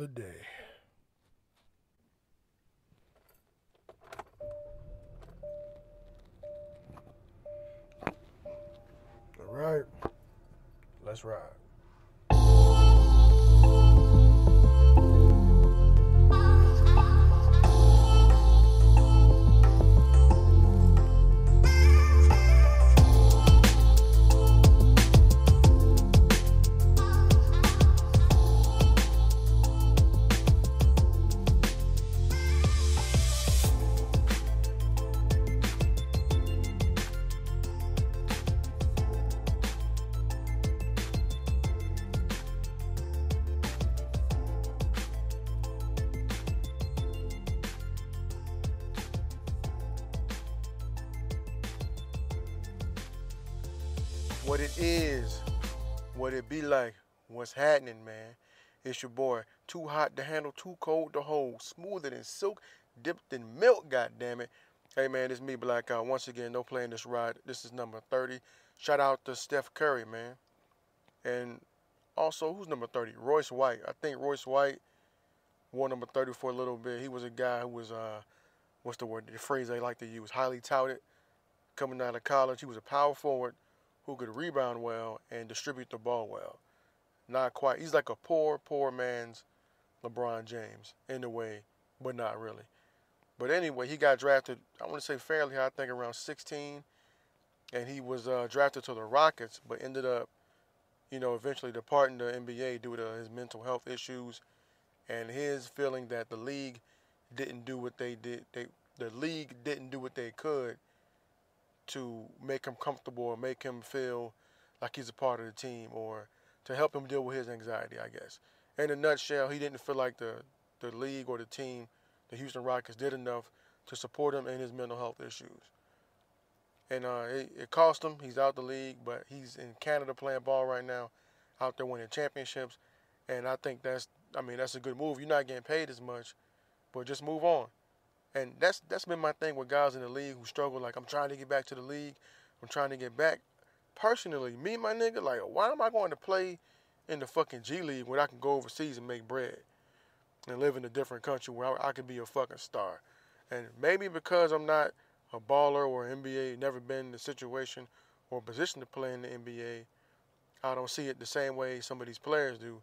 another day. All right, let's ride. What it is, what it be like, what's happening, man? It's your boy, too hot to handle, too cold to hold, smoother than silk, dipped in milk, goddammit. Hey man, it's me, Black Out. Once again, no playing this ride. This is number 30. Shout out to Steph Curry, man. And also, who's number 30? Royce White. I think Royce White wore number 30 for a little bit. He was a guy who was, what's the word, the phrase they like to use, highly touted coming out of college. He was a power forward who could rebound well and distribute the ball well. Not quite. He's like a poor man's LeBron James in a way, but not really. But anyway, he got drafted, I want to say fairly high, I think around 16. And he was drafted to the Rockets, but ended up, eventually departing the NBA due to his mental health issues and his feeling that the league didn't do what they did. The league didn't do what they could to make him comfortable or make him feel like he's a part of the team or to help him deal with his anxiety, I guess. In a nutshell, he didn't feel like the league or the team, the Houston Rockets, did enough to support him in his mental health issues. And it cost him. He's out the league, but he's in Canada playing ball right now, out there winning championships. And I think that's a good move. You're not getting paid as much, but just move on. And that's been my thing with guys in the league who struggle. Like, I'm trying to get back to the league. I'm trying to get back. Personally, me, my nigga, like, why am I going to play in the fucking G League when I can go overseas and make bread and live in a different country where I can be a fucking star? And maybe because I'm not a baller or NBA, never been in the situation or position to play in the NBA, I don't see it the same way some of these players do.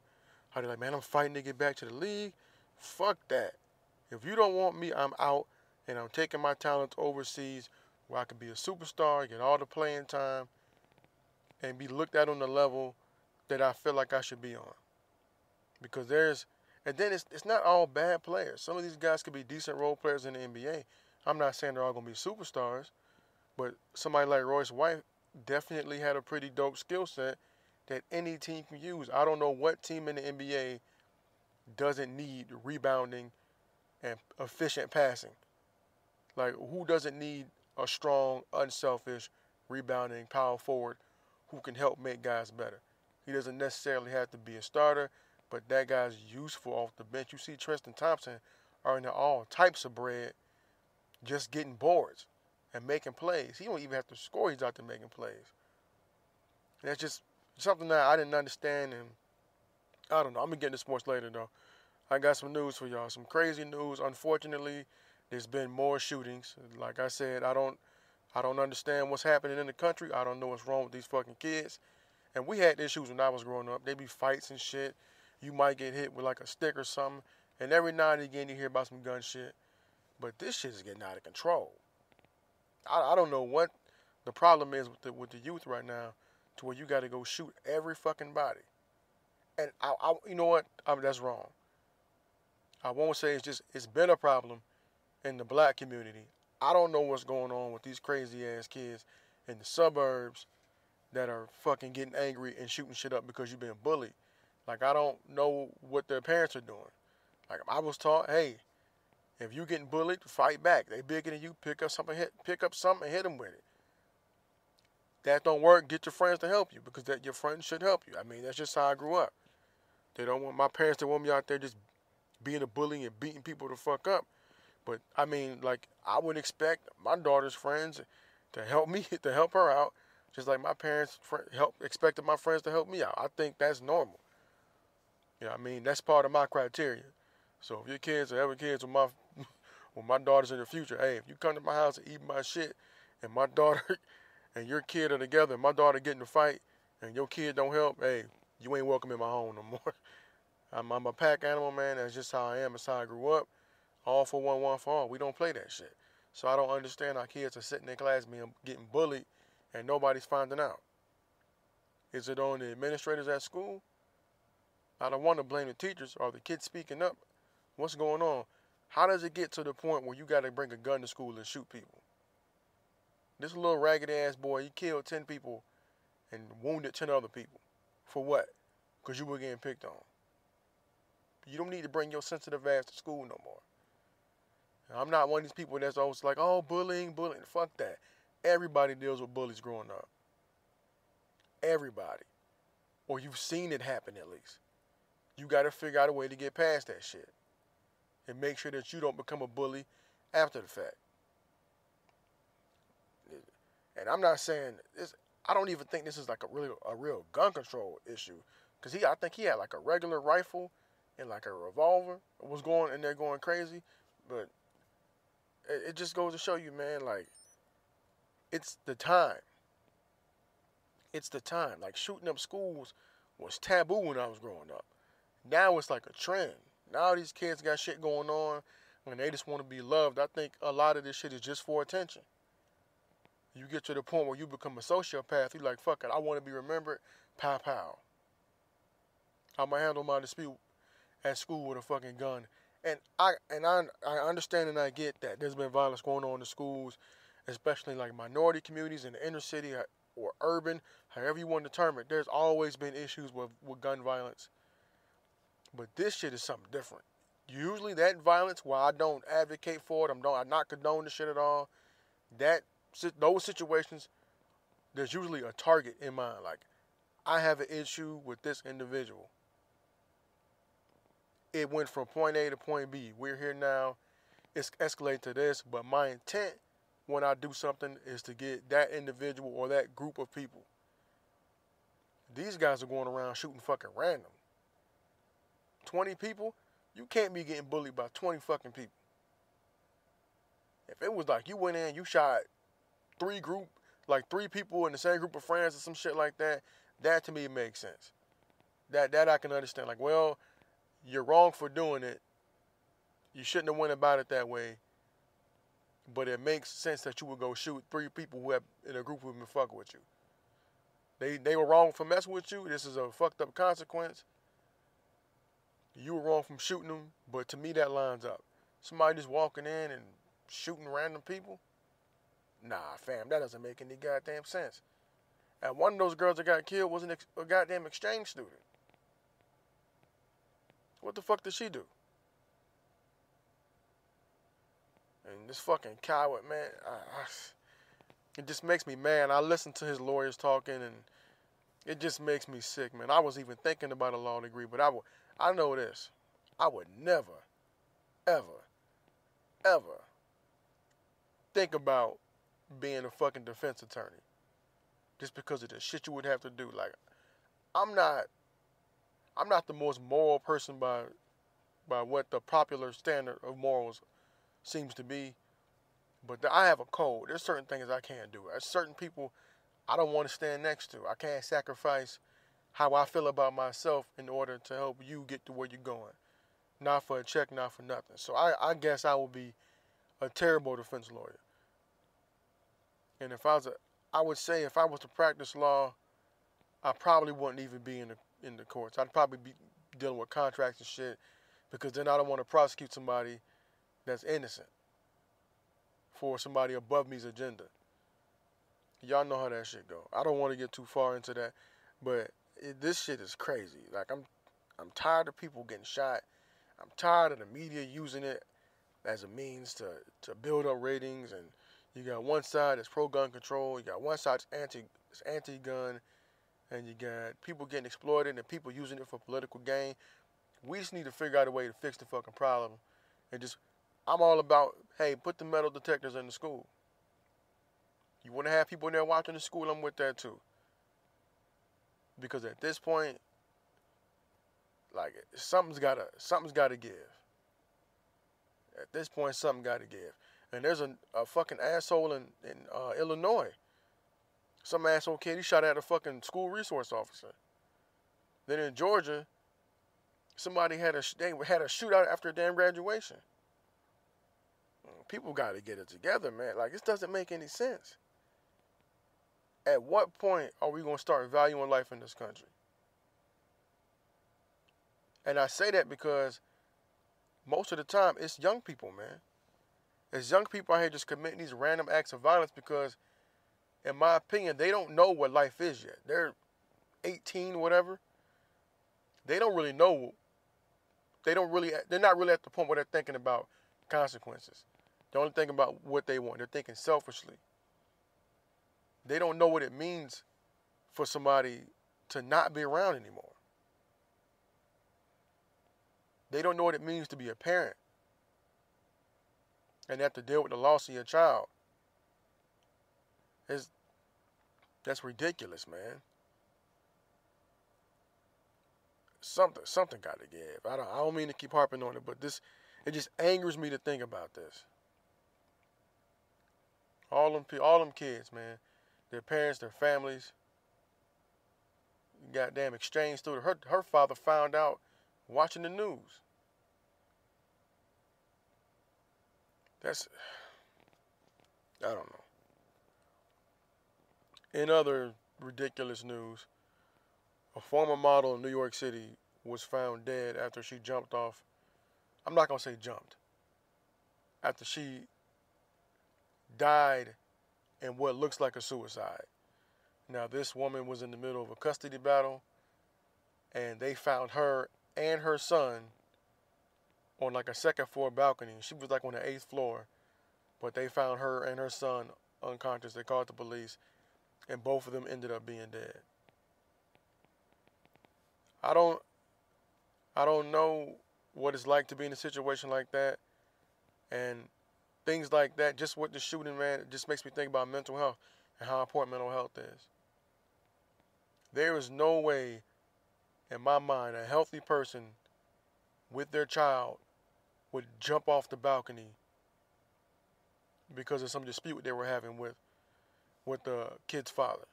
How they're like, man, I'm fighting to get back to the league. Fuck that. If you don't want me, I'm out, and I'm taking my talents overseas where I can be a superstar, get all the playing time, and be looked at on the level that I feel like I should be on. Because it's not all bad players. Some of these guys could be decent role players in the NBA. I'm not saying they're all going to be superstars, but somebody like Royce White definitely had a pretty dope skill set that any team can use. I don't know what team in the NBA doesn't need rebounding and efficient passing. Like, who doesn't need a strong, unselfish, rebounding power forward who can help make guys better? He doesn't necessarily have to be a starter, but that guy's useful off the bench. You see Tristan Thompson earning all types of bread just getting boards and making plays. He don't even have to score. He's out there making plays. And that's just something that I didn't understand, and I don't know. I'm going to get into sports later, though. I got some news for y'all, some crazy news. Unfortunately, there's been more shootings. Like I said, I don't understand what's happening in the country. I don't know what's wrong with these fucking kids. And we had issues when I was growing up. They be fights and shit. You might get hit with like a stick or something. And every now and again you hear about some gun shit. But this shit is getting out of control. I don't know what the problem is with the youth right now to where you got to go shoot every fucking body. And you know what? That's wrong. I won't say it's been a problem in the black community. I don't know what's going on with these crazy ass kids in the suburbs that are fucking getting angry and shooting shit up because you've been bullied. Like, I don't know what their parents are doing. Like, I was taught, hey, if you getting bullied, fight back. They bigger than you, pick up something and hit them with it. That don't work, get your friends to help you because your friends should help you. I mean, that's just how I grew up. My parents didn't want me out there just being a bully and beating people the fuck up. But, I mean, like, I would expect my daughter's friends to help me, to help her out, just like my parents expected my friends to help me out. I think that's normal. You know what I mean? That's part of my criteria. So if your kids are ever kids with my with my daughters in the future, hey, if you come to my house and eat my shit, and my daughter and your kid are together, and my daughter get in a fight, and your kid don't help, hey, you ain't welcome in my home no more. I'm a pack animal, man. That's just how I am. That's how I grew up. All for one for all. We don't play that shit. So I don't understand how kids are sitting in class being getting bullied, and nobody's finding out. Is it on the administrators at school? I don't want to blame the teachers or the kids speaking up. What's going on? How does it get to the point where you got to bring a gun to school and shoot people? This little ragged ass boy, he killed 10 people and wounded 10 other people. For what? Because you were getting picked on. You don't need to bring your sensitive ass to school no more. I'm not one of these people that's always like, oh, bullying. Fuck that. Everybody deals with bullies growing up. Everybody. Or you've seen it happen at least. You got to figure out a way to get past that shit. And make sure that you don't become a bully after the fact. And I'm not saying this. I don't even think this is like a real gun control issue, because I think he had like a regular rifle and like a revolver. Was going in there going crazy, but it just goes to show you, man. Like, it's the time. It's the time. Like, shooting up schools was taboo when I was growing up. Now it's like a trend. Now these kids got shit going on and they just want to be loved. I think a lot of this shit is just for attention. You get to the point where you become a sociopath. You're like, fuck it, I want to be remembered. Pow, pow. I'm going to handle my dispute at school with a fucking gun. And I understand and I get that there's been violence going on in schools, especially like minority communities in the inner city or urban, however you want to term it. There's always been issues with gun violence. But this shit is something different. Usually that violence, while I don't advocate for it, I'm not condone the shit at all, those situations, there's usually a target in mind. Like, I have an issue with this individual. It went from point A to point B. We're here now. It's escalated to this. But my intent when I do something is to get that individual or that group of people. These guys are going around shooting fucking random. 20 people? You can't be getting bullied by 20 fucking people. If it was like you went in, you shot three people in the same group of friends or some shit like that, that to me makes sense. That I can understand. Like, well, you're wrong for doing it. You shouldn't have went about it that way. But it makes sense that you would go shoot 3 people who have in a group who've been fucking with you. They were wrong for messing with you. This is a fucked up consequence. You were wrong from shooting them, but to me that lines up. Somebody just walking in and shooting random people? Nah, fam, that doesn't make any goddamn sense. And one of those girls that got killed was a goddamn exchange student. What the fuck did she do? And this fucking coward, man, it just makes me mad. I listen to his lawyers talking, and it just makes me sick, man. I was even thinking about a law degree, but I know this. I would never, ever, ever think about being a fucking defense attorney. Just because of the shit you would have to do. Like, I'm not the most moral person by what the popular standard of morals seems to be. But I have a code. There's certain things I can't do. There's certain people I don't want to stand next to. I can't sacrifice how I feel about myself in order to help you get to where you're going. Not for a check, not for nothing. So I guess I would be a terrible defense lawyer. And I would say if I was to practice law, I probably wouldn't even be in the courts. I'd probably be dealing with contracts and shit, because then I don't want to prosecute somebody that's innocent for somebody above me's agenda. Y'all know how that shit go. I don't want to get too far into that, but this shit is crazy. Like, I'm tired of people getting shot. I'm tired of the media using it as a means to build up ratings. And you got one side that's pro-gun control. You got one side that's anti-gun. And you got people getting exploited and people using it for political gain. We just need to figure out a way to fix the fucking problem. And I'm all about, hey, put the metal detectors in the school. You want to have people in there watching the school, I'm with that too. Because at this point, Like something's gotta give. At this point, something gotta give. And there's a fucking asshole in Illinois. Some asshole kid, he shot at a fucking school resource officer. Then in Georgia, somebody had a shootout after a damn graduation. People got to get it together, man. Like, this doesn't make any sense. At what point are we going to start valuing life in this country? And I say that because most of the time, it's young people, man. It's young people out here just committing these random acts of violence because, in my opinion, they don't know what life is yet. They're 18, whatever. They don't really know. They're not really at the point where they're thinking about consequences. They're only thinking about what they want. They're thinking selfishly. They don't know what it means for somebody to not be around anymore. They don't know what it means to be a parent and have to deal with the loss of your child. That's ridiculous, man. Something got to give. I don't mean to keep harping on it, but it just angers me to think about this. All them kids, man, their parents, their families, goddamn exchange student. Her father found out watching the news. I don't know. In other ridiculous news, a former model in New York City was found dead after she jumped off. I'm not going to say jumped. After she died in what looks like a suicide. Now, this woman was in the middle of a custody battle, and they found her and her son on like a second floor balcony. She was like on the 8th floor, but they found her and her son unconscious. They called the police, and both of them ended up being dead. I don't know what it's like to be in a situation like that, and things like that. Just with the shooting, man, it just makes me think about mental health and how important mental health is. There is no way, in my mind, a healthy person with their child would jump off the balcony because of some dispute they were having with the kid's father.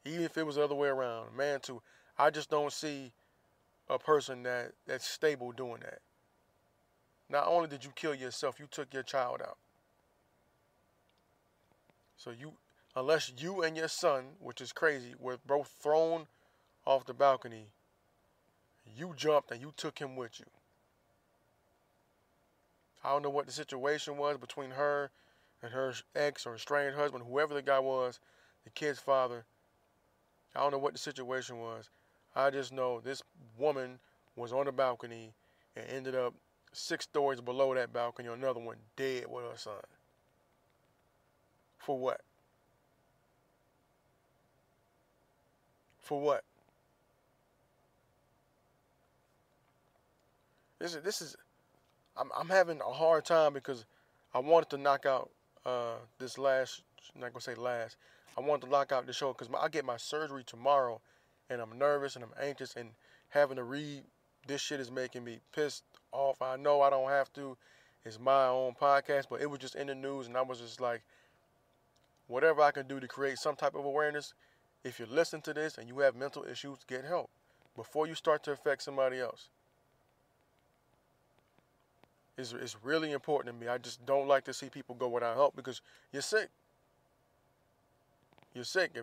Even if it was the other way around, man too. I just don't see a person that's stable doing that. Not only did you kill yourself, you took your child out. So unless you and your son, which is crazy, were both thrown off the balcony, you jumped and you took him with you. I don't know what the situation was between her and her ex or estranged husband, whoever the guy was, the kid's father. I don't know what the situation was. I just know this woman was on the balcony and ended up 6 stories below that balcony, another one dead with her son. For what? For what? I'm having a hard time because I wanted to knock out this last, I'm not gonna say last, I wanted to knock out the show because I get my surgery tomorrow, and I'm nervous and I'm anxious, and having to read this shit is making me pissed off. I know I don't have to. It's my own podcast, but it was just in the news, and I was just like, whatever I can do to create some type of awareness. If you listen to this and you have mental issues, get help before you start to affect somebody else. It's really important to me. I just don't like to see people go without help because you're sick. You're sick. I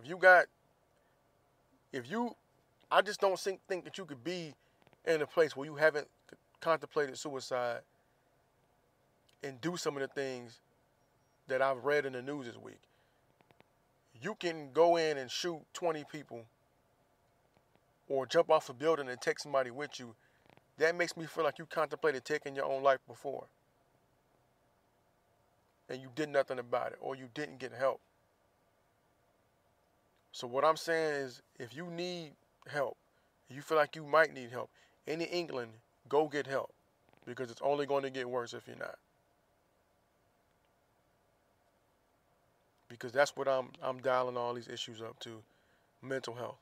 just don't think that you could be in a place where you haven't contemplated suicide and do some of the things that I've read in the news this week. You can go in and shoot 20 people or jump off a building and take somebody with you. That makes me feel like you contemplated taking your own life before and you did nothing about it, or you didn't get help. So what I'm saying is, if you need help, you feel like you might need help, in England, go get help, because it's only going to get worse if you're not. Because that's what I'm dialing all these issues up to, mental health.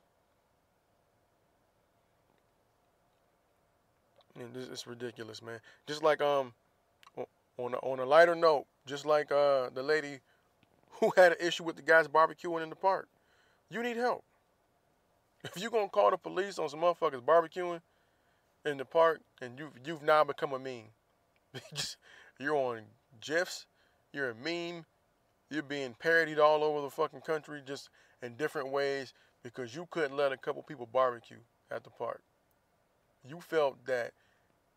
And it's ridiculous, man. Just like on a lighter note, just like the lady who had an issue with the guys barbecuing in the park. You need help. If you're gonna call the police on some motherfuckers barbecuing in the park, and you've now become a meme. You're on GIFs. You're a meme. You're being parodied all over the fucking country, just in different ways, because you couldn't let a couple people barbecue at the park. You felt that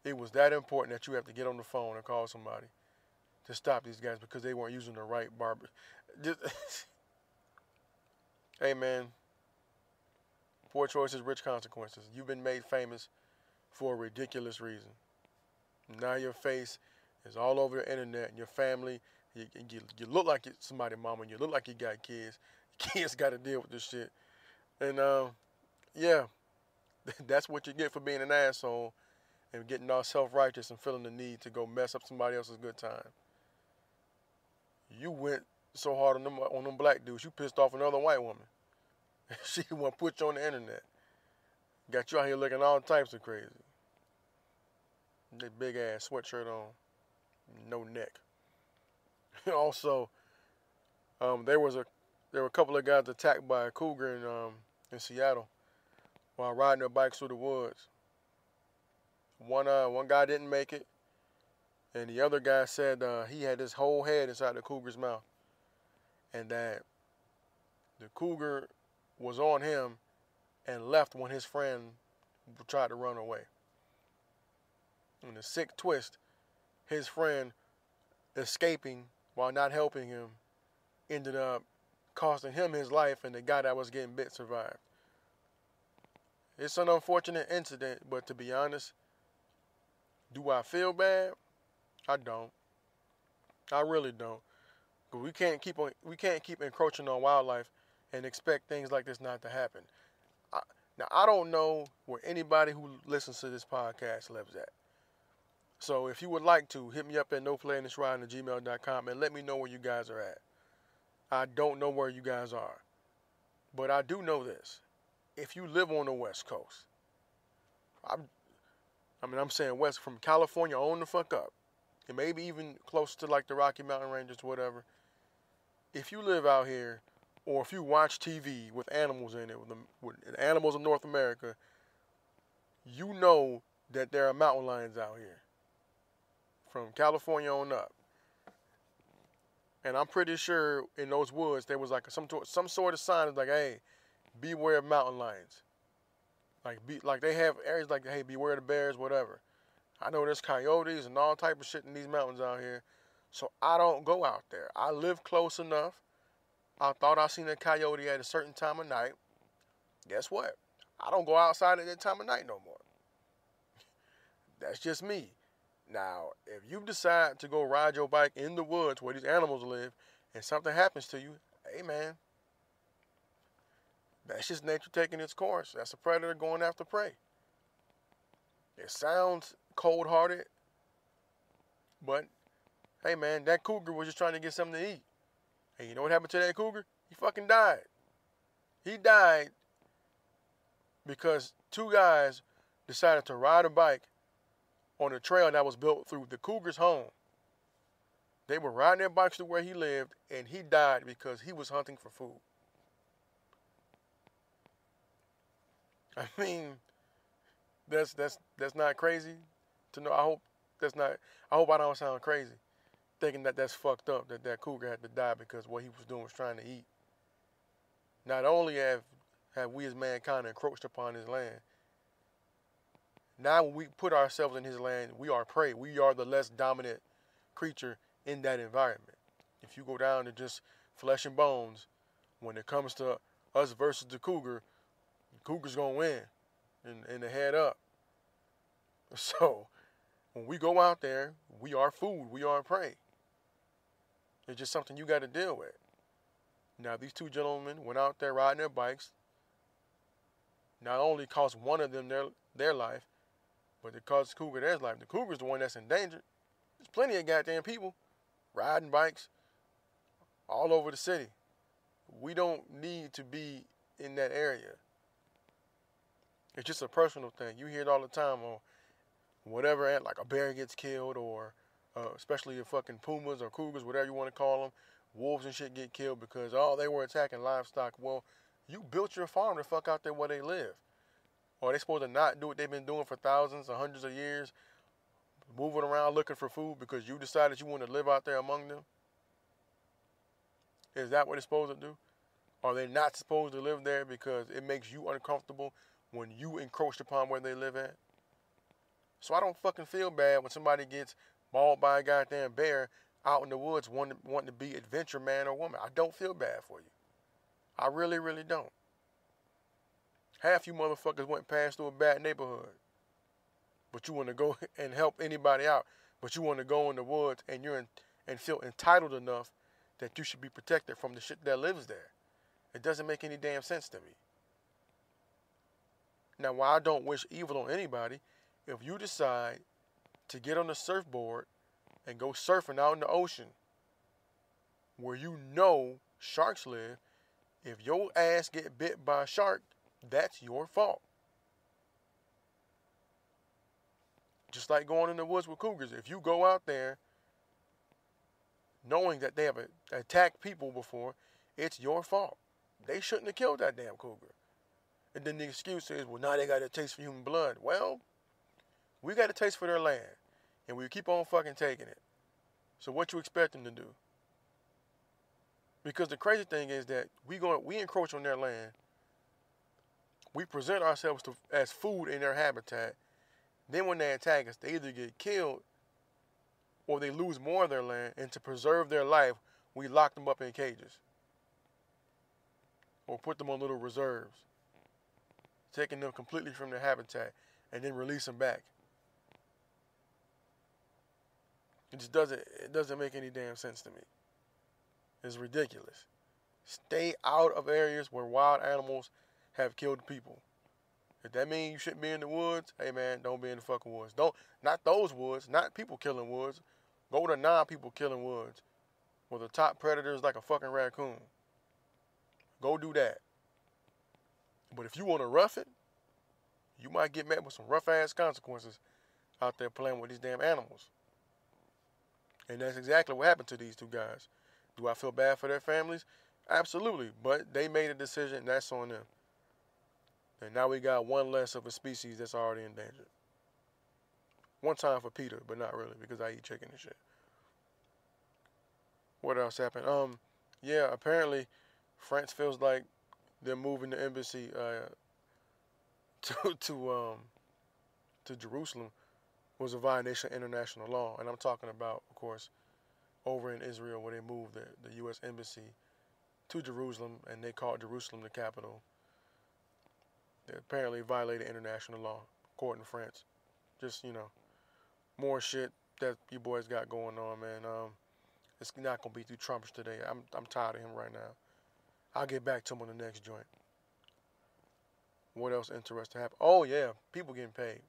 it was that important that you have to get on the phone and call somebody to stop these guys because they weren't using the right barber. Hey, man. Poor choices, rich consequences. You've been made famous for a ridiculous reason. Now your face is all over the internet, and your family, you look like somebody's mama, and you look like you got kids. Kids got to deal with this shit. And, yeah, that's what you get for being an asshole and getting all self-righteous and feeling the need to go mess up somebody else's good time. You went so hard on them black dudes, you pissed off another white woman. She the one put you on the internet. Got you out here looking all types of crazy. That big ass sweatshirt on, no neck. Also, there were a couple of guys attacked by a cougar in Seattle while riding their bikes through the woods. One guy didn't make it, and the other guy said he had his whole head inside the cougar's mouth, and that the cougar was on him and left when his friend tried to run away. In a sick twist, his friend escaping while not helping him ended up costing him his life, and the guy that was getting bit survived. It's an unfortunate incident, but to be honest, do I feel bad? I don't. I really don't. But we can't keep encroaching on wildlife and expect things like this not to happen. Now, I don't know where anybody who listens to this podcast lives at. So if you would like to, hit me up at noplayinthishroud@gmail.com and let me know where you guys are at. I don't know where you guys are. But I do know this. If you live on the West Coast, I'm saying west, from California on the fuck up, and maybe even close to like the Rocky Mountain Ranges, whatever. If you live out here, or if you watch TV with animals in it, with animals of North America, you know that there are mountain lions out here. From California on up. And I'm pretty sure in those woods there was like some sort of sign that's like, hey, beware of mountain lions. Like they have areas like, hey, beware of the bears, whatever. I know there's coyotes and all type of shit in these mountains out here. So I don't go out there. I live close enough. I thought I seen a coyote at a certain time of night. Guess what? I don't go outside at that time of night no more. That's just me. Now, if you decide to go ride your bike in the woods where these animals live and something happens to you, hey man, that's just nature taking its course. That's a predator going after prey. It sounds cold-hearted, but hey man, that cougar was just trying to get something to eat. Hey, you know what happened to that cougar? He fucking died. He died because two guys decided to ride a bike on a trail that was built through the cougar's home. They were riding their bikes to where he lived, and he died because he was hunting for food. I mean, that's not crazy to know. I hope I don't sound crazy thinking that that's fucked up, that cougar had to die because what he was doing was trying to eat. Not only have we as mankind encroached upon his land, now when we put ourselves in his land, we are prey. We are the less dominant creature in that environment. If you go down to just flesh and bones, when it comes to us versus the cougar's going to win and the head up. So when we go out there, we are food. We are prey. It's just something you got to deal with. Now, these two gentlemen went out there riding their bikes. Not only cost one of them their life, but it cost the cougar their life. The cougar's the one that's endangered. There's plenty of goddamn people riding bikes all over the city. We don't need to be in that area. It's just a personal thing. You hear it all the time whatever, like a bear gets killed, or especially the fucking pumas or cougars, whatever you want to call them, wolves and shit get killed because, oh, they were attacking livestock. Well, you built your farm to fuck out there where they live. Or are they supposed to not do what they've been doing for thousands or hundreds of years, moving around looking for food because you decided you want to live out there among them? Is that what they're supposed to do? Are they not supposed to live there because it makes you uncomfortable when you encroach upon where they live at? So I don't fucking feel bad when somebody gets mauled by a goddamn bear out in the woods wanting to be adventure man or woman. I don't feel bad for you. I really, really don't. Half you motherfuckers went past through a bad neighborhood, but you want to go and help anybody out, but you want to go in the woods and and feel entitled enough that you should be protected from the shit that lives there. It doesn't make any damn sense to me. Now, while I don't wish evil on anybody, if you decide to get on a surfboard and go surfing out in the ocean where you know sharks live, if your ass get bit by a shark, that's your fault. Just like going in the woods with cougars. If you go out there knowing that they have attacked people before, it's your fault. They shouldn't have killed that damn cougar. And then the excuse is, well, now they got a taste for human blood. Well, we got a taste for their land, and we keep on fucking taking it. So what you expect them to do? Because the crazy thing is that we encroach on their land. We present ourselves as food in their habitat. Then when they attack us, they either get killed or they lose more of their land. And to preserve their life, we lock them up in cages or put them on little reserves, taking them completely from their habitat and then release them back. It doesn't make any damn sense to me. It's ridiculous. Stay out of areas where wild animals have killed people. If that means you shouldn't be in the woods, hey man, don't be in the fucking woods. Not those woods, not people killing woods. Go to non-people killing woods where the top predator is like a fucking raccoon. Go do that. But if you want to rough it, you might get met with some rough ass consequences out there playing with these damn animals. And that's exactly what happened to these two guys. Do I feel bad for their families? Absolutely. But they made a decision, and that's on them. And now we got one less of a species that's already endangered. One time for Peter, but not really, because I eat chicken and shit. What else happened? Yeah, apparently France feels like they're moving the embassy to Jerusalem was a violation of international law. And I'm talking about, of course, over in Israel where they moved the U.S. embassy to Jerusalem, and they called Jerusalem the capital. They apparently violated international law, according to France. Just, more shit that you boys got going on, man. It's not going to be through Trumpers today. I'm tired of him right now. I'll get back to him on the next joint. What else interesting happened? Oh, yeah, people getting paid.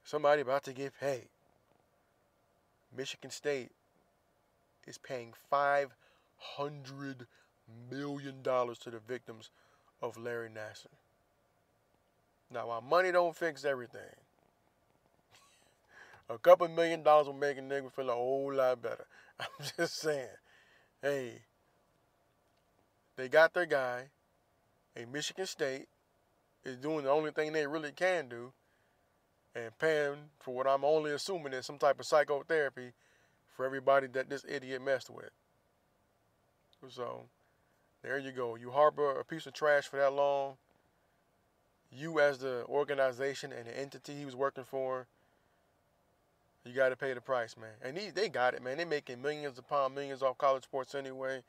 Somebody about to get paid. Michigan State is paying $500 million to the victims of Larry Nassar. Now, while money don't fix everything, a couple $1 million will make a nigga feel a whole lot better. I'm just saying. Hey, they got their guy, and Michigan State is doing the only thing they really can do, and paying for what I'm only assuming is some type of psychotherapy for everybody that this idiot messed with. So, there you go. You harbor a piece of trash for that long. You as the organization and the entity he was working for, you got to pay the price, man. And they got it, man. They're making millions upon millions off college sports anyway.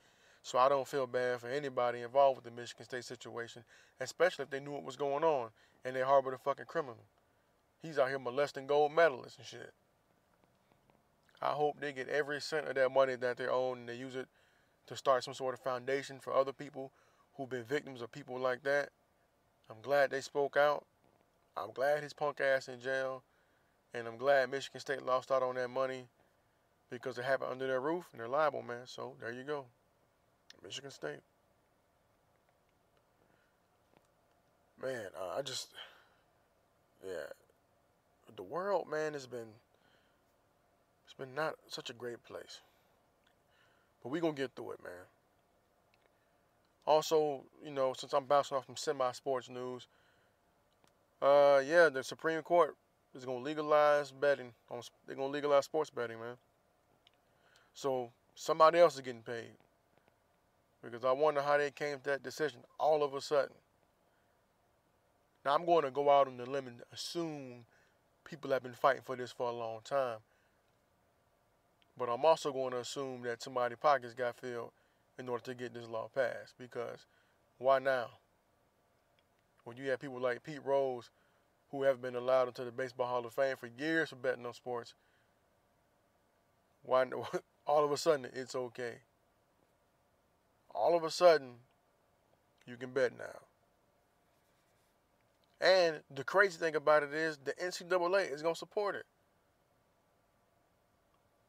So I don't feel bad for anybody involved with the Michigan State situation, especially if they knew what was going on and they harbored a fucking criminal. He's out here molesting gold medalists and shit. I hope they get every cent of that money that they own and they use it to start some sort of foundation for other people who've been victims of people like that. I'm glad they spoke out. I'm glad his punk ass in jail. And I'm glad Michigan State lost out on that money because it happened under their roof and they're liable, man. So there you go. Michigan State. Man, the world, man, it's been not such a great place. But we gonna get through it, man. Also, since I'm bouncing off some semi-sports news, the Supreme Court is gonna legalize betting. They're gonna legalize sports betting, man. So somebody else is getting paid. Because I wonder how they came to that decision all of a sudden. Now I'm going to go out on the limb and assume people have been fighting for this for a long time. But I'm also going to assume that somebody's pockets got filled in order to get this law passed. Because why now? When you have people like Pete Rose, who have been allowed into the Baseball Hall of Fame for years for betting on sports, why all of a sudden it's okay? All of a sudden, you can bet now. And the crazy thing about it is the NCAA is going to support it.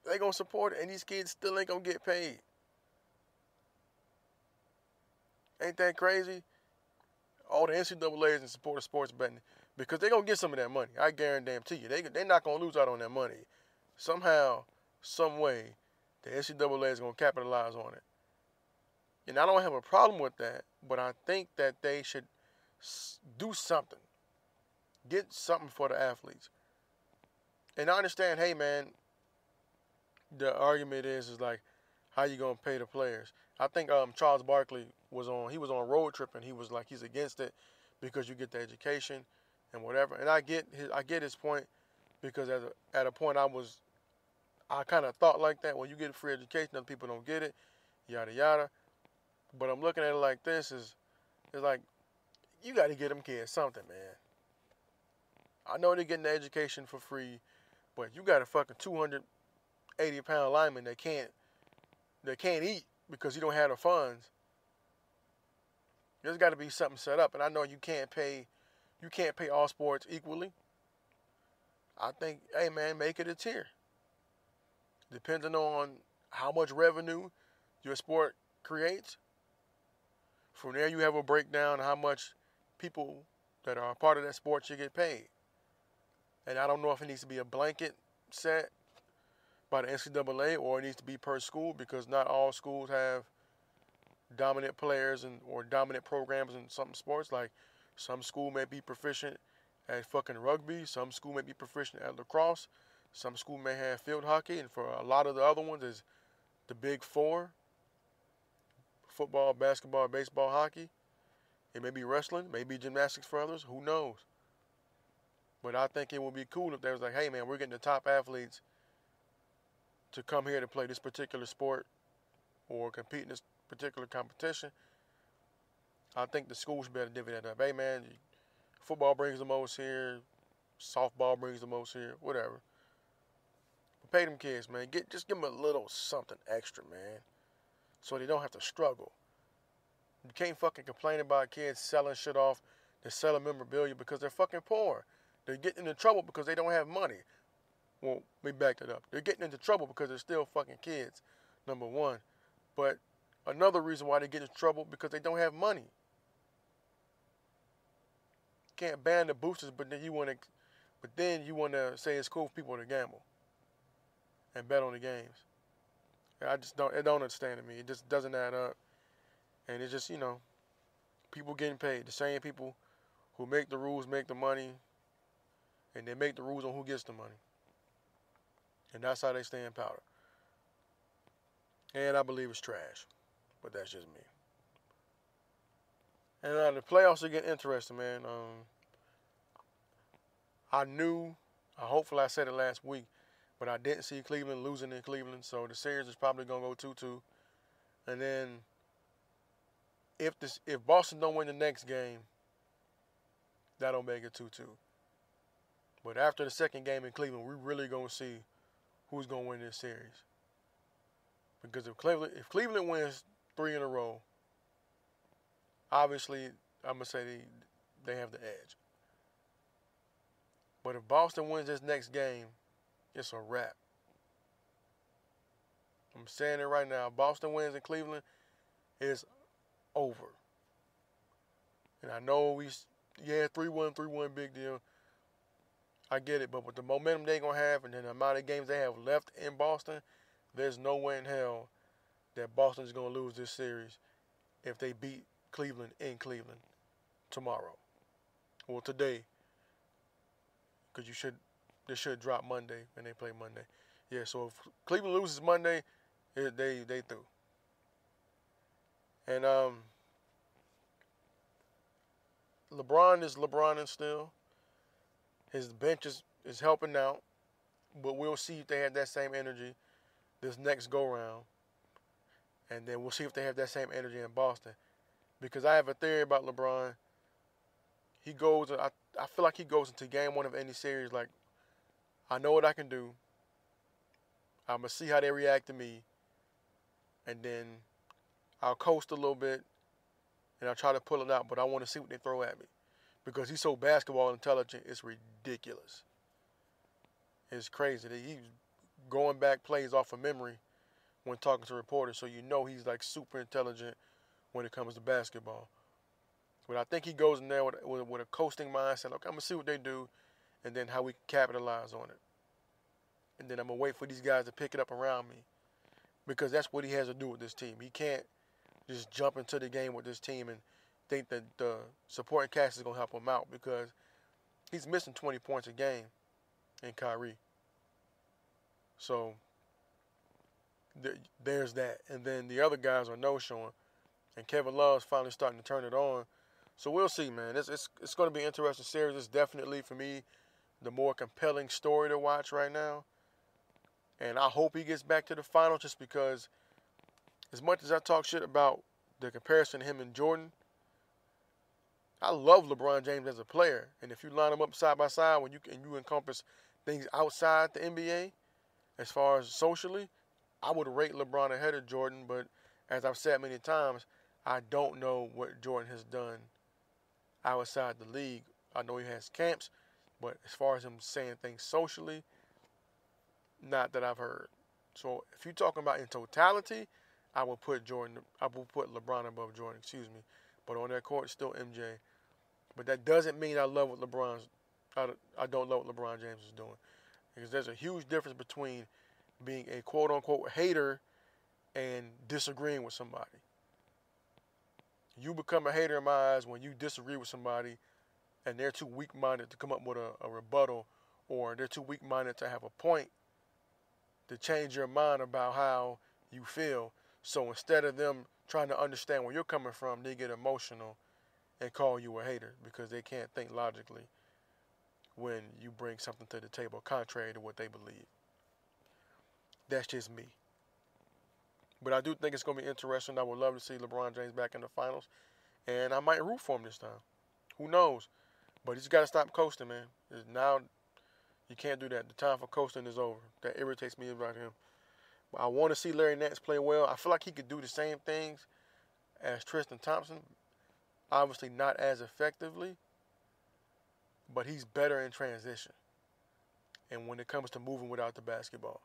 They're going to support it, and these kids still ain't going to get paid. Ain't that crazy? All the NCAA is in support of sports betting because they're going to get some of that money. I guarantee you. They're not going to lose out on that money. Somehow, some way, the NCAA is going to capitalize on it. And I don't have a problem with that, but I think that they should do something. Get something for the athletes. And I understand, hey, man, the argument is like, how you going to pay the players? I think Charles Barkley was on a road trip, and he was like, he's against it because you get the education and whatever. And I get his point because at a point I kind of thought like that. When you get free education, other people don't get it, yada, yada. But I'm looking at it like this it's like, you got to get them kids something, man. I know they're getting the education for free, but you got a fucking 280-pound lineman that can't eat because he don't have the funds. There's got to be something set up, and I know you can't pay all sports equally. I think, hey man, make it a tier. Depending on how much revenue your sport creates. From there, you have a breakdown of how much people that are a part of that sport should get paid. And I don't know if it needs to be a blanket set by the NCAA or it needs to be per school because not all schools have dominant players or dominant programs in some sports. Like some school may be proficient at fucking rugby, some school may be proficient at lacrosse, some school may have field hockey, and for a lot of the other ones is the big four: football, basketball, baseball, hockey. It may be wrestling, maybe gymnastics for others, who knows? But I think it would be cool if they was like, hey man, we're getting the top athletes to come here to play this particular sport or compete in this particular competition. I think the schools should better divvy that up. Hey man, football brings the most here, softball brings the most here, whatever. But pay them kids, man. Just give them a little something extra, man, so they don't have to struggle. You can't fucking complain about kids selling shit off. They're selling memorabilia because they're fucking poor. They're getting into trouble because they don't have money. Well, let me back that up. They're getting into trouble because they're still fucking kids, number one. But another reason why they get into trouble because they don't have money. You can't ban the boosters, but then you want to say it's cool for people to gamble and bet on the games. It don't understand to me. It just doesn't add up. And it's just, people getting paid. The same people who make the rules make the money, and they make the rules on who gets the money. And that's how they stay in power. And I believe it's trash. But that's just me. And the playoffs are getting interesting, man. Hopefully I said it last week, but I didn't see Cleveland losing in Cleveland, so the series is probably going to go 2-2. And then if Boston don't win the next game, that'll make it 2-2. But after the second game in Cleveland, we're really going to see who's going to win this series. Because if Cleveland wins 3 in a row, obviously I'm going to say they have the edge. But if Boston wins this next game, it's a wrap. I'm saying it right now. Boston wins in Cleveland, it's over. And I know 3-1, big deal. I get it, but with the momentum they're going to have and then the amount of games they have left in Boston, there's no way in hell that Boston is going to lose this series if they beat Cleveland in Cleveland tomorrow. Well, today, because they should drop Monday when they play Monday. Yeah, so if Cleveland loses Monday, they through. And LeBron is LeBron and still. His bench is helping out, but we'll see if they have that same energy this next go round. And then we'll see if they have that same energy in Boston. Because I have a theory about LeBron. I feel like he goes into game one of any series like, I know what I can do. I'm going to see how they react to me. And then I'll coast a little bit. And I'll try to pull it out. But I want to see what they throw at me. Because he's so basketball intelligent, it's ridiculous. It's crazy. He's going back plays off of memory when talking to reporters. So you know he's like super intelligent when it comes to basketball. But I think he goes in there with a coasting mindset. Okay, I'm going to see what they do and then how we capitalize on it. And then I'm going to wait for these guys to pick it up around me because that's what he has to do with this team. He can't just jump into the game with this team and think that the supporting cast is going to help him out because he's missing 20 points a game in Kyrie. So there's that. And then the other guys are no-showing. And Kevin Love's finally starting to turn it on. So we'll see, man. It's going to be an interesting series. It's definitely, for me, the more compelling story to watch right now. And I hope he gets back to the finals just because as much as I talk shit about the comparison to him and Jordan, I love LeBron James as a player. And if you line them up side by side when you encompass things outside the NBA, as far as socially, I would rate LeBron ahead of Jordan. But as I've said many times, I don't know what Jordan has done outside the league. I know he has camps, but as far as him saying things socially, not that I've heard. So if you're talking about in totality, I will put LeBron above Jordan, But on that court, it's still MJ. But that doesn't mean I don't love what LeBron James is doing. Because there's a huge difference between being a quote-unquote hater and disagreeing with somebody. You become a hater in my eyes when you disagree with somebody and they're too weak-minded to come up with a rebuttal, or they're too weak-minded to have a point to change your mind about how you feel. So instead of them trying to understand where you're coming from, they get emotional and call you a hater because they can't think logically when you bring something to the table contrary to what they believe. That's just me. But I do think it's going to be interesting. I would love to see LeBron James back in the finals. And I might root for him this time. Who knows? But he's got to stop coasting, man. Now, you can't do that. The time for coasting is over. That irritates me about him. But I want to see Larry Nance play well. I feel like he could do the same things as Tristan Thompson. Obviously not as effectively. But he's better in transition. And when it comes to moving without the basketball.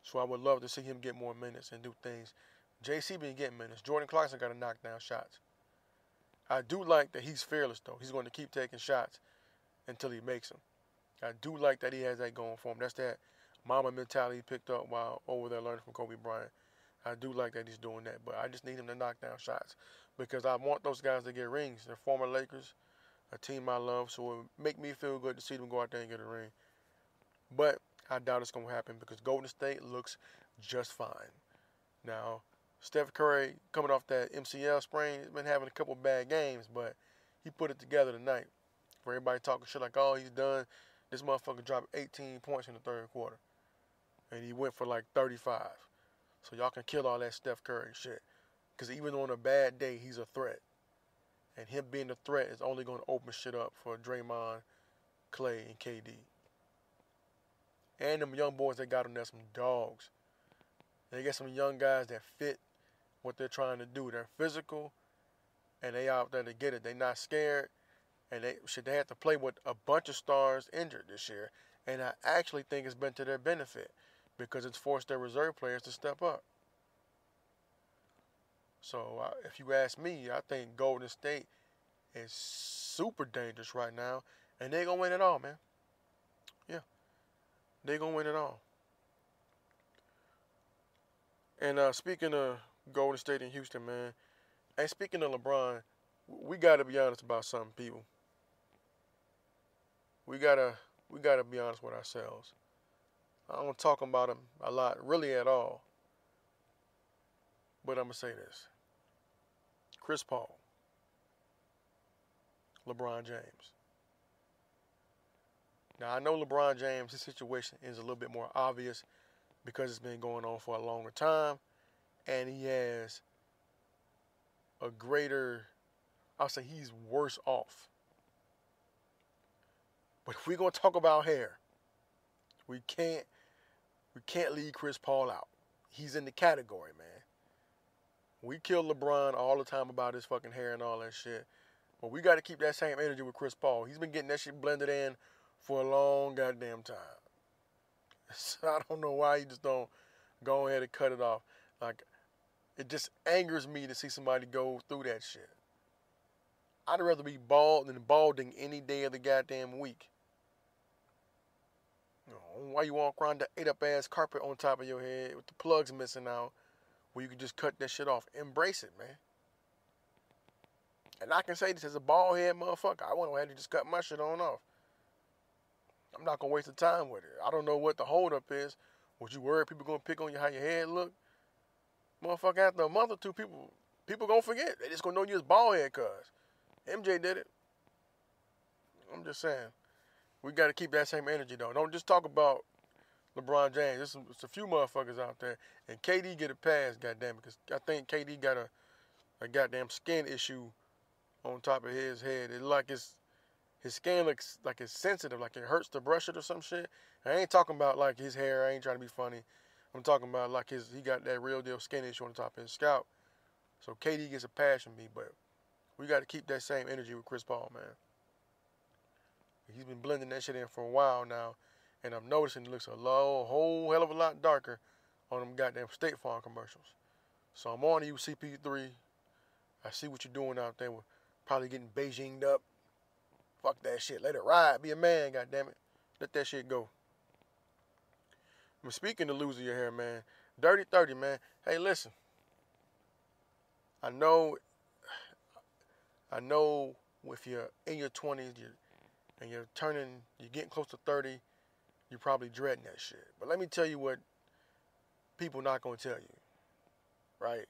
So I would love to see him get more minutes and do things. JC been getting minutes. Jordan Clarkson got to knock down shots. I do like that he's fearless, though. He's going to keep taking shots until he makes them. I do like that he has that going for him. That's that mama mentality he picked up while over there learning from Kobe Bryant. I do like that he's doing that, but I just need him to knock down shots because I want those guys to get rings. They're former Lakers, a team I love, so it would make me feel good to see them go out there and get a ring. But I doubt it's going to happen because Golden State looks just fine. Now, Steph Curry, coming off that MCL sprain, has been having a couple bad games, but he put it together tonight. For everybody talking shit like, oh, he's done, this motherfucker dropped 18 points in the third quarter. And he went for like 35. So y'all can kill all that Steph Curry shit. Because even on a bad day, he's a threat. And him being a threat is only going to open shit up for Draymond, Clay, and KD. And them young boys they got on there, some dogs. They get some young guys that fit what they're trying to do. They're physical, and they out there to get it. They're not scared, and they have to play with a bunch of stars injured this year. And I actually think it's been to their benefit because it's forced their reserve players to step up. So if you ask me, I think Golden State is super dangerous right now, and they're going to win it all, man. Yeah, they gonna win it all. And speaking of Golden State and Houston, man, and speaking of LeBron, we gotta be honest about something, people. We gotta we gotta be honest with ourselves. I don't talk about him a lot, really at all. But I'm gonna say this: Chris Paul, LeBron James. Now I know LeBron James' his situation is a little bit more obvious because it's been going on for a longer time, and he has a greater, I'll say he's worse off. But if we're gonna talk about hair, we can't leave Chris Paul out. He's in the category, man. We kill LeBron all the time about his fucking hair and all that shit. But we got to keep that same energy with Chris Paul. He's been getting that shit blended in for a long goddamn time. So I don't know why he just don't go ahead and cut it off. Like, it just angers me to see somebody go through that shit. I'd rather be bald than balding any day of the goddamn week. You know, why you walk around the ate up ass carpet on top of your head with the plugs missing out, where you can just cut that shit off. Embrace it, man. And I can say this as a bald head motherfucker. I went ahead and just cut my shit on off. I'm not gonna waste the time with it. I don't know what the holdup is. Was you worried people gonna pick on you how your head look? Motherfucker, after a month or two, people gonna forget. They just gonna know you as bald head cuz MJ did it. I'm just saying. We gotta keep that same energy though. Don't just talk about LeBron James. There's a few motherfuckers out there. And KD get a pass, goddamn it, because I think KD got a goddamn skin issue on top of his head. It like his skin looks like it's sensitive, like it hurts to brush it or some shit. I ain't talking about like his hair. I ain't trying to be funny. I'm talking about like he got that real deal skin issue on the top of his scalp. So KD gets a pass from me, but we got to keep that same energy with Chris Paul, man. He's been blending that shit in for a while now, and I'm noticing it looks a whole hell of a lot darker on them goddamn State Farm commercials. So I'm on to you, CP3. I see what you're doing out there. We're probably getting Beijinged up. Fuck that shit. Let it ride. Be a man, goddammit. Let that shit go. I'm speaking to losing your hair, man. Dirty 30, man. Hey, listen. I know if you're in your 20s and you're getting close to 30, you're probably dreading that shit. But let me tell you what people not going to tell you, right?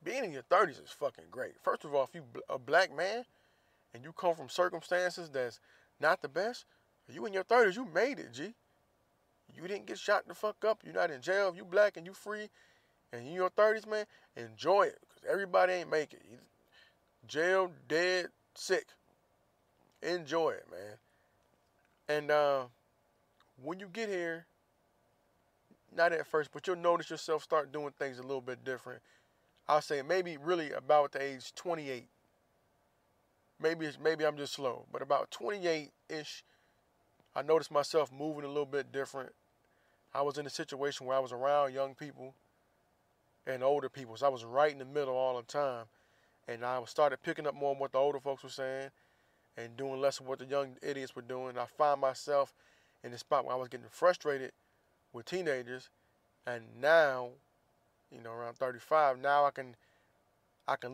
Being in your 30s is fucking great. First of all, if you a black man and you come from circumstances that's not the best, you in your 30s, you made it, G. You didn't get shot the fuck up. You're not in jail. If you black and you free and you in your 30s, man, enjoy it. Because everybody ain't make it. Jail, dead, sick. Enjoy it, man. And when you get here, not at first, but you'll notice yourself start doing things a little bit different. I'll say maybe really about the age 28. Maybe I'm just slow, but about 28-ish, I noticed myself moving a little bit different. I was in a situation where I was around young people and older people, so I was right in the middle all the time. And I started picking up more of what the older folks were saying and doing less of what the young idiots were doing. I found myself in the spot where I was getting frustrated with teenagers, and now, around 35, now I can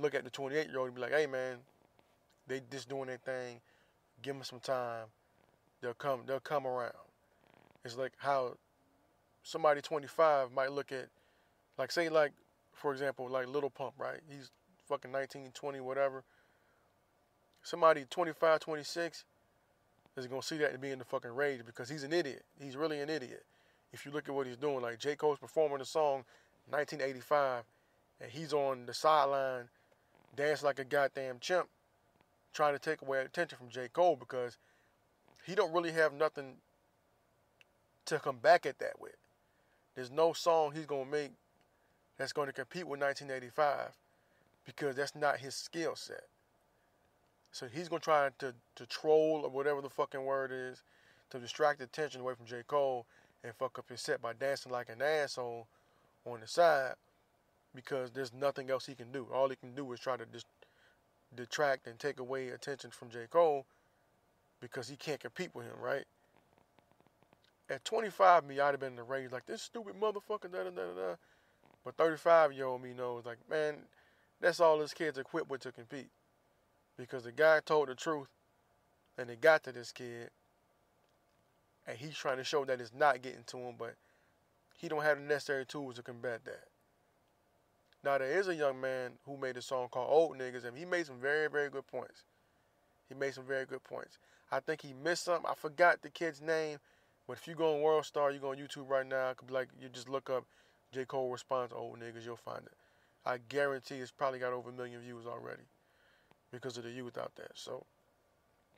look at the 28-year-old and be like, hey man, they just doing their thing. Give them some time. They'll come around. It's like how somebody 25 might look at, like say like, for example, like Little Pump, right? He's fucking 19, 20, whatever. Somebody 25, 26 is going to see that and be in the fucking rage because he's an idiot. He's really an idiot. If you look at what he's doing, like J. Cole's performing the song 1985, and he's on the sideline dancing like a goddamn chimp, trying to take away attention from J. Cole because he don't really have nothing to come back at that with. There's no song he's going to make that's going to compete with 1985 because that's not his skill set. So he's going to try to troll or whatever the fucking word is to distract attention away from J. Cole and fuck up his set by dancing like an asshole on the side because there's nothing else he can do. All he can do is try to detract and take away attention from J. Cole because he can't compete with him, right? At 25, me, I'd have been in the rage like, this stupid motherfucker, da da da da. But 35-year-old me knows, like, man, that's all this kid's equipped with to compete. Because the guy told the truth, and it got to this kid, and he's trying to show that it's not getting to him, but he don't have the necessary tools to combat that. Now, there is a young man who made a song called Old Niggas, and he made some very, very good points. He made some very good points. I think he missed something. I forgot the kid's name, but if you go on World Star, you go on YouTube right now, it could be like, you just look up J. Cole response to Old Niggas, you'll find it. I guarantee it's probably got over 1 million views already because of the youth out there. So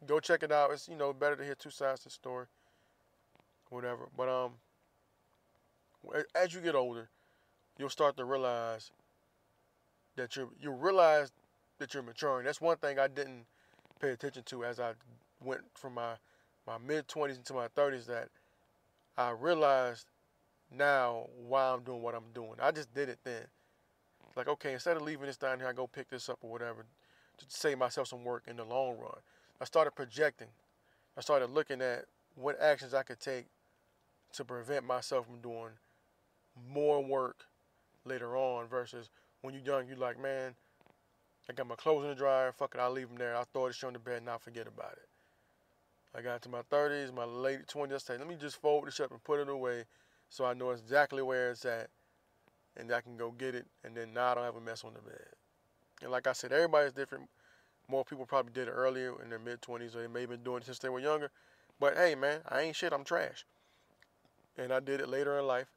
go check it out. It's, better to hear two sides to the story, whatever. But as you get older, you'll start to realize that you'll realize that you're maturing. That's one thing I didn't pay attention to as I went from my mid-20s into my 30s, that I realized now why I'm doing what I'm doing. I just did it then. Like, okay, instead of leaving this down here, I go pick this up or whatever, to save myself some work in the long run. I started projecting. I started looking at what actions I could take to prevent myself from doing more work later on, versus when you're young, you're like, man, I got my clothes in the dryer, fuck it, I'll leave them there. I'll throw this shit on the bed and I'll forget about it. I got to my 30s, my late 20s, I say, let me just fold this up and put it away so I know exactly where it's at and I can go get it, and then now I don't have a mess on the bed. And like I said, everybody's different. More people probably did it earlier in their mid-20s, or they may have been doing it since they were younger. But hey, man, I ain't shit, I'm trash. And I did it later in life.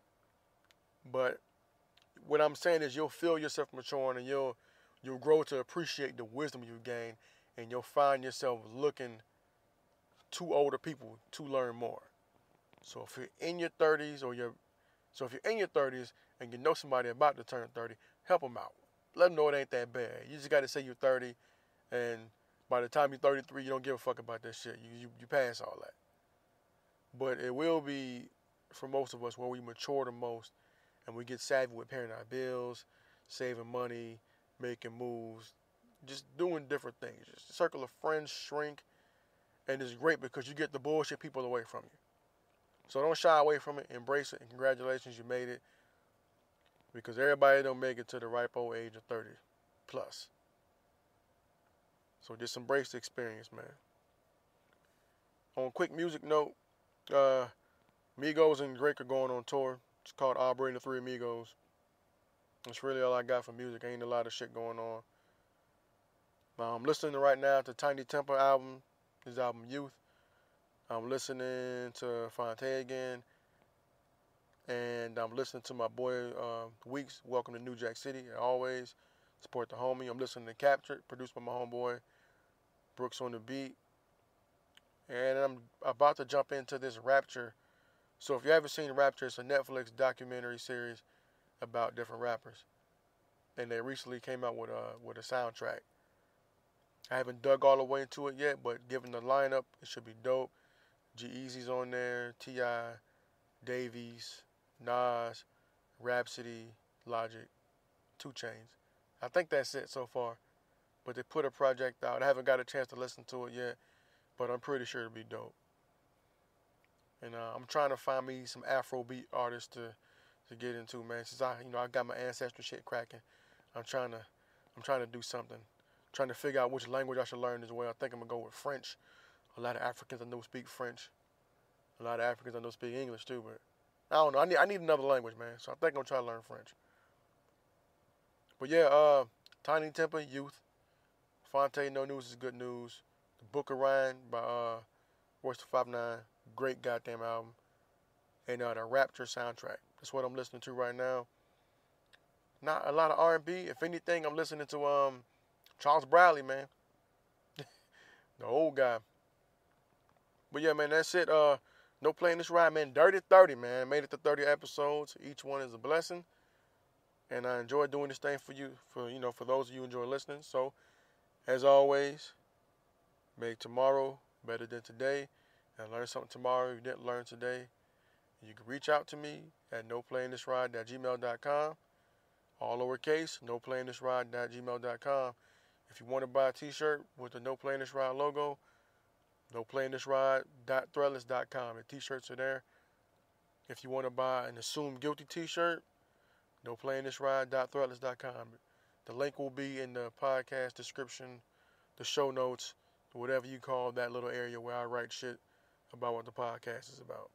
But what I'm saying is you'll feel yourself maturing, and you'll grow to appreciate the wisdom you gain, and you'll find yourself looking to older people to learn more. So if you're in your 30s, and you know somebody about to turn 30, help them out. Let them know it ain't that bad. You just got to say you're 30, and by the time you're 33, you don't give a fuck about that shit. You pass all that. But it will be, for most of us, where we mature the most, and we get savvy with paying our bills, saving money, making moves, just doing different things. Just the circle of friends shrink, and it's great because you get the bullshit people away from you. So don't shy away from it. Embrace it, and congratulations, you made it. Because everybody don't make it to the ripe old age of 30 plus. So just embrace the experience, man. On a quick music note, Migos and Drake are going on tour. It's called Aubrey and the Three Amigos. That's really all I got for music. Ain't a lot of shit going on. I'm listening right now to Tiny Temper album, his album Youth. I'm listening to Fonte again. And I'm listening to my boy Weeks, Welcome to New Jack City. Always support the homie. I'm listening to Captured, produced by my homeboy Brooks on the beat. And I'm about to jump into this Rapture. So if you haven't seen Rapture, it's a Netflix documentary series about different rappers. And they recently came out with a soundtrack. I haven't dug all the way into it yet, but given the lineup, it should be dope. G-Eazy's on there, T.I., Davies, Nas, Rhapsody, Logic, 2 Chainz. I think that's it so far. But they put a project out. I haven't got a chance to listen to it yet, but I'm pretty sure it'll be dope. And I'm trying to find me some Afrobeat artists to get into, man. Since I got my ancestral shit cracking, I'm trying to do something. I'm trying to figure out which language I should learn as well. I think I'm gonna go with French. A lot of Africans I know speak French. A lot of Africans I know speak English too, but I don't know. I need another language, man. So I think I'm gonna try to learn French. But yeah, Tiny Temper, Youth. Fonte, No News is Good News. The Book of Ryan by Royce da 5'9", great goddamn album. And the Rapture soundtrack. That's what I'm listening to right now. Not a lot of R&B. If anything, I'm listening to Charles Bradley, man. The old guy. But yeah, man, that's it. No Playing This Ride, man. Dirty 30, man. Made it to 30 episodes. Each one is a blessing. And I enjoy doing this thing for you, for those of you who enjoy listening. So, as always, make tomorrow better than today. And learn something tomorrow if you didn't learn today. You can reach out to me at noplayingthisride@gmail.com. All lowercase, noplayingthisride@gmail.com. If you want to buy a t-shirt with the No Playing This Ride logo, noplayingthisride.threadless.com. The t-shirts are there. If you want to buy an Assume Guilty t-shirt, noplayingthisride.threadless.com. The link will be in the podcast description, the show notes, whatever you call that little area where I write shit about what the podcast is about.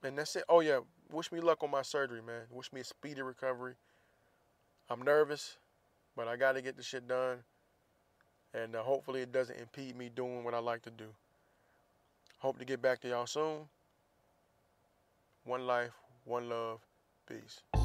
And that's it. Oh, yeah. Wish me luck on my surgery, man. Wish me a speedy recovery. I'm nervous, but I got to get the shit done. And hopefully it doesn't impede me doing what I like to do. Hope to get back to y'all soon. One life, one love. Peace.